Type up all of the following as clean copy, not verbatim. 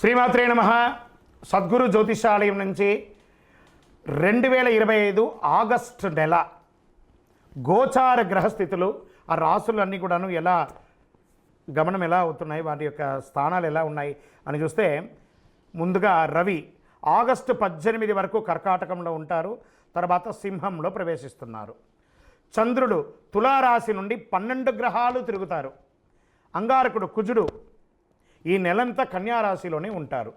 శ్రీమాత్రే నమః. సద్గురు జ్యోతిషాలయం నుంచి 2025 ఆగస్టు నెల గోచార గ్రహస్థితులు, ఆ రాసులన్నీ కూడాను ఎలా గమనం ఎలా అవుతున్నాయి, వాటి యొక్క స్థానాలు ఎలా ఉన్నాయి అని చూస్తే, ముందుగా రవి ఆగస్టు 18 వరకు కర్కాటకంలో ఉంటారు. తర్వాత సింహంలో ప్రవేశిస్తున్నారు. చంద్రుడు తులారాశి నుండి 12 గ్రహాలు తిరుగుతారు. అంగారకుడు కుజుడు ఈ నెలంతా కన్యారాశిలోనే ఉంటారు.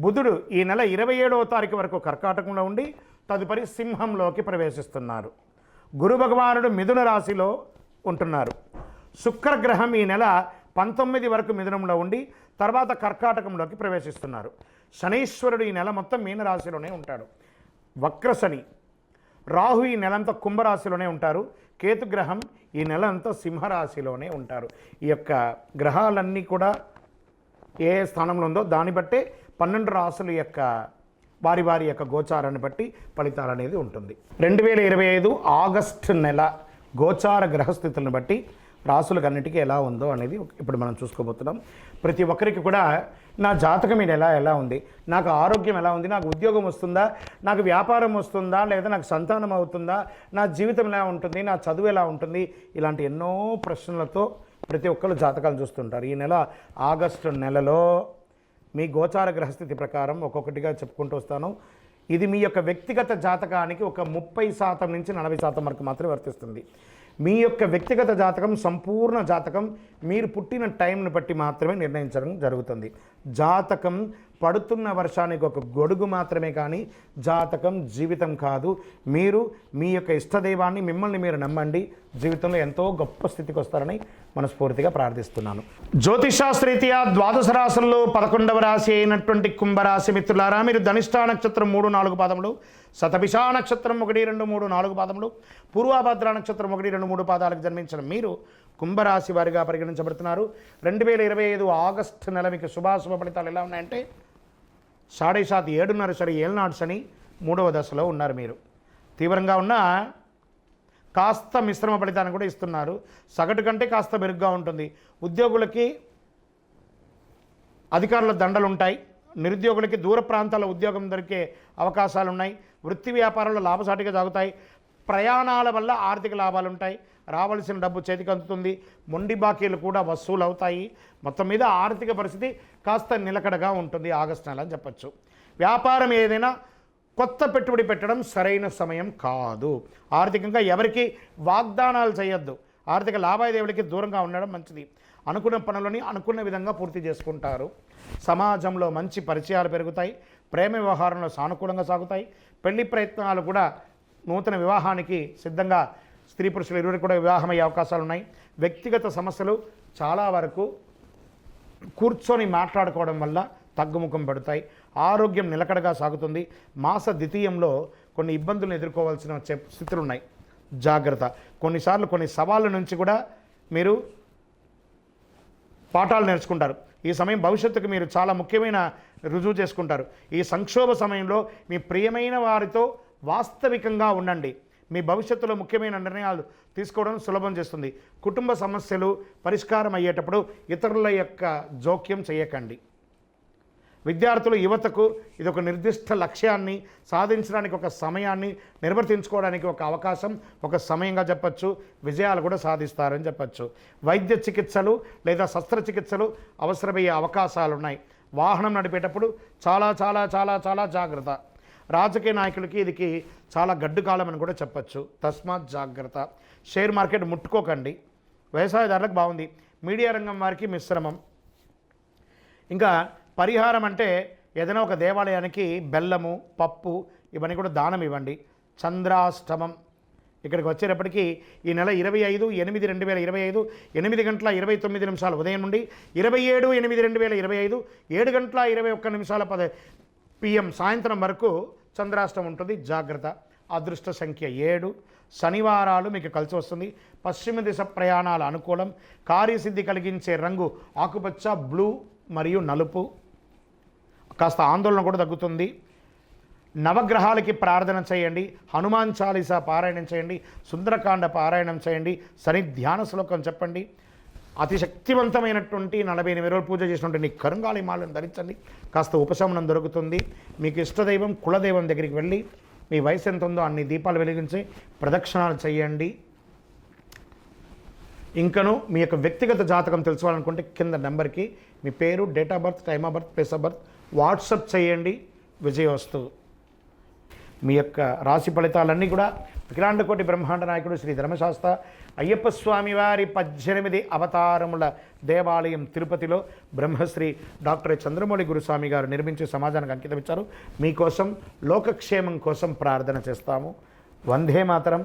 బుధుడు ఈ నెల 27వ తారీఖు వరకు కర్కాటకంలో ఉండి తదుపరి సింహంలోకి ప్రవేశిస్తున్నారు. గురు భగవానుడు మిథున రాశిలో ఉంటున్నారు. శుక్రగ్రహం ఈ నెల 19 వరకు మిథునంలో ఉండి తర్వాత కర్కాటకంలోకి ప్రవేశిస్తున్నారు. శనీశ్వరుడు ఈ నెల మొత్తం మీనరాశిలోనే ఉంటాడు. వక్రశని. రాహు ఈ నెలంతా కుంభరాశిలోనే ఉంటారు. కేతుగ్రహం ఈ నెల అంతా సింహరాశిలోనే ఉంటారు. ఈ యొక్క గ్రహాలన్నీ కూడా ఏ స్థానంలో ఉందో దాన్ని బట్టే 12 రాశుల యొక్క వారి వారి యొక్క గోచారాన్ని బట్టి ఫలితాలు అనేది ఉంటుంది. 2025 ఆగస్టు నెల గోచార గ్రహస్థితులను బట్టి రాశులకన్నిటికీ ఎలా ఉందో అనేది ఇప్పుడు మనం చూసుకోబోతున్నాం. ప్రతి ఒక్కరికి కూడా నా జాతకం ఈ నెల ఎలా ఉంది, నాకు ఆరోగ్యం ఎలా ఉంది, నాకు ఉద్యోగం వస్తుందా, నాకు వ్యాపారం వస్తుందా, లేదా నాకు సంతానం అవుతుందా, నా జీవితం ఎలా ఉంటుంది, నా చదువు ఎలా ఉంటుంది, ఇలాంటి ఎన్నో ప్రశ్నలతో ప్రతి ఒక్కరు జాతకాలు చూస్తుంటారు. ఈ నెల ఆగస్టు నెలలో మీ గోచార గ్రహస్థితి ప్రకారం ఒక్కొక్కటిగా చెప్పుకుంటూ వస్తాను. ఇది మీ యొక్క వ్యక్తిగత జాతకానికి ఒక 30% నుంచి 40% వరకు మాత్రమే వర్తిస్తుంది. మీ యొక్క వ్యక్తిగత జాతకం, సంపూర్ణ జాతకం మీరు పుట్టిన టైంను బట్టి మాత్రమే నిర్ణయించడం జరుగుతుంది. జాతకం పడుతున్న వర్షానికి ఒక గొడుగు మాత్రమే, కానీ జాతకం జీవితం కాదు. మీరు మీ యొక్క ఇష్టదైవాన్ని, మిమ్మల్ని మీరు నమ్మండి, జీవితంలో ఎంతో గొప్ప స్థితికి వస్తారని మనస్ఫూర్తిగా ప్రార్థిస్తున్నాను. జ్యోతిషాస్త్రీత్యా ద్వాదశ రాశుల్లో 11వ రాశి అయినటువంటి కుంభరాశి మిత్రులారా, మీరు ధనిష్టా నక్షత్రం 3-4 పాదములు, శతభిషా నక్షత్రం 1-2-3-4 పాదములు, పూర్వాభద్ర నక్షత్రం 1-2-3 పాదాలకు జన్మించిన మీరు కుంభరాశి వారిగా పరిగణించబడుతున్నారు. 2025 ఆగస్టు నెల మీకు శుభాశుభ ఫలితాలు ఎలా ఉన్నాయంటే, 7.5 7.5 సరి ఏళ్ళనాడు శని 3వ దశలో ఉన్నారు. మీరు తీవ్రంగా ఉన్న కాస్త మిశ్రమ ఫలితాన్ని కూడా ఇస్తున్నారు. సగటు కంటే కాస్త మెరుగ్గా ఉంటుంది. ఉద్యోగులకి అధికారుల దండలు ఉంటాయి. నిరుద్యోగులకి దూర ప్రాంతాల ఉద్యోగం దొరికే అవకాశాలు ఉన్నాయి. వృత్తి వ్యాపారాలు లాభసాటిగా సాగుతాయి. ప్రయాణాల వల్ల ఆర్థిక లాభాలు ఉంటాయి. రావాల్సిన డబ్బు చేతికి అందుతుంది. మొండి బాకీలు కూడా వసూలు అవుతాయి. మొత్తం మీద ఆర్థిక పరిస్థితి కాస్త నిలకడగా ఉంటుంది ఆగస్టు నెల అని చెప్పచ్చు. వ్యాపారం ఏదైనా కొత్త పెట్టుబడి పెట్టడం సరైన సమయం కాదు. ఆర్థికంగా ఎవరికి వాగ్దానాలు చేయొద్దు. ఆర్థిక లావాదేవీలకి దూరంగా ఉండడం మంచిది. అనుకున్న పనులని అనుకున్న విధంగా పూర్తి చేసుకుంటారు. సమాజంలో మంచి పరిచయాలు పెరుగుతాయి. ప్రేమ వ్యవహారంలో సానుకూలంగా సాగుతాయి. పెళ్లి ప్రయత్నాలు కూడా నూతన వివాహానికి సిద్ధంగా స్త్రీ పురుషులు ఇరువురు కూడా వివాహమయ్యే అవకాశాలు ఉన్నాయి. వ్యక్తిగత సమస్యలు చాలా వరకు కూర్చొని మాట్లాడుకోవడం వల్ల తగ్గుముఖం పడతాయి. ఆరోగ్యం నిలకడగా సాగుతుంది. మాస ద్వితీయంలో కొన్ని ఇబ్బందులను ఎదుర్కోవాల్సిన స్థితులు ఉన్నాయి. జాగ్రత్త. కొన్నిసార్లు కొన్ని సవాళ్ళ నుంచి కూడా మీరు పాఠాలు నేర్చుకుంటారు. ఈ సమయం భవిష్యత్తుకు మీరు చాలా ముఖ్యమైన రుజువు చేసుకుంటారు. ఈ సంక్షోభ సమయంలో మీ ప్రియమైన వారితో వాస్తవికంగా ఉండండి. మీ భవిష్యత్తులో ముఖ్యమైన నిర్ణయాలు తీసుకోవడం సులభం చేస్తుంది. కుటుంబ సమస్యలు పరిష్కారం అయ్యేటప్పుడు ఇతరుల యొక్క జోక్యం చేయకండి. విద్యార్థులు, యువతకు ఇది ఒక నిర్దిష్ట లక్ష్యాన్ని సాధించడానికి ఒక సమయాన్ని నిర్వర్తించుకోవడానికి ఒక అవకాశం, ఒక సమయంగా చెప్పచ్చు. విజయాలు కూడా సాధిస్తారని చెప్పచ్చు. వైద్య చికిత్సలు లేదా శస్త్రచికిత్సలు అవసరమయ్యే అవకాశాలు ఉన్నాయి. వాహనం నడిపేటప్పుడు చాలా చాలా చాలా చాలా జాగ్రత్త. రాజకీయ నాయకులకి ఇది చాలా గడ్డు కాలం అని కూడా చెప్పచ్చు. తస్మాత్ జాగ్రత్త. షేర్ మార్కెట్ ముట్టుకోకండి. వ్యవసాయదారులకు బాగుంది. మీడియా రంగం వారికి మిశ్రమం. ఇంకా పరిహారం అంటే ఏదైనా ఒక దేవాలయానికి బెల్లము, పప్పు ఇవన్నీ కూడా దానం ఇవ్వండి. చంద్రాష్టమం ఇక్కడికి వచ్చేటప్పటికి ఈ నెల 25/8/2025 8:29 ఉదయం నుండి 27/8/2025 7:21 PM సాయంత్రం వరకు చంద్రాష్టమం ఉంటుంది. జాగ్రత్త. అదృష్ట సంఖ్య 7. శనివారాలు మీకు కలిసి వస్తుంది. పశ్చిమ దిశ ప్రయాణాల అనుకూలం. కార్యసిద్ధి కలిగించే రంగు ఆకుపచ్చ, బ్లూ మరియు నలుపు. కాస్త ఆందోళన కూడా తగ్గుతుంది. నవగ్రహాలకి ప్రార్థన చేయండి. హనుమాన్ చాలీసా పారాయణం చేయండి. సుందరకాండ పారాయణం చేయండి. శని ధ్యాన శ్లోకం చెప్పండి. అతి శక్తివంతమైనటువంటి 48 రోజులు పూజ చేసినటువంటి కరుంగాళి మాలను ధరించండి, కాస్త ఉపశమనం దొరుకుతుంది. మీకు ఇష్టదైవం కులదైవం దగ్గరికి వెళ్ళి మీ వయసు ఎంత ఉందో అన్ని దీపాలు వెలిగించి ప్రదక్షిణాలు చేయండి. ఇంకను మీ యొక్క వ్యక్తిగత జాతకం తెలుసుకోవాలనుకుంటే కింద నెంబర్కి మీ పేరు, date of birth, time of birth, place of birth WhatsApp చేయండి. విజయవస్తు. మీ యొక్క రాశి ఫలితాలన్నీ కూడా అఖిలాండకోటి బ్రహ్మాండ నాయకుడు శ్రీ ధర్మశాస్త్ర అయ్యప్ప స్వామి వారి 18 అవతారముల దేవాలయం తిరుపతిలో బ్రహ్మశ్రీ డాక్టర్ చంద్రమౌళి గురుస్వామి గారు నిర్మించి సమాజానికి అంకితం ఇచ్చారు. మీకోసం లోకక్షేమం కోసం ప్రార్థన చేస్తాము. వందే మాతరం.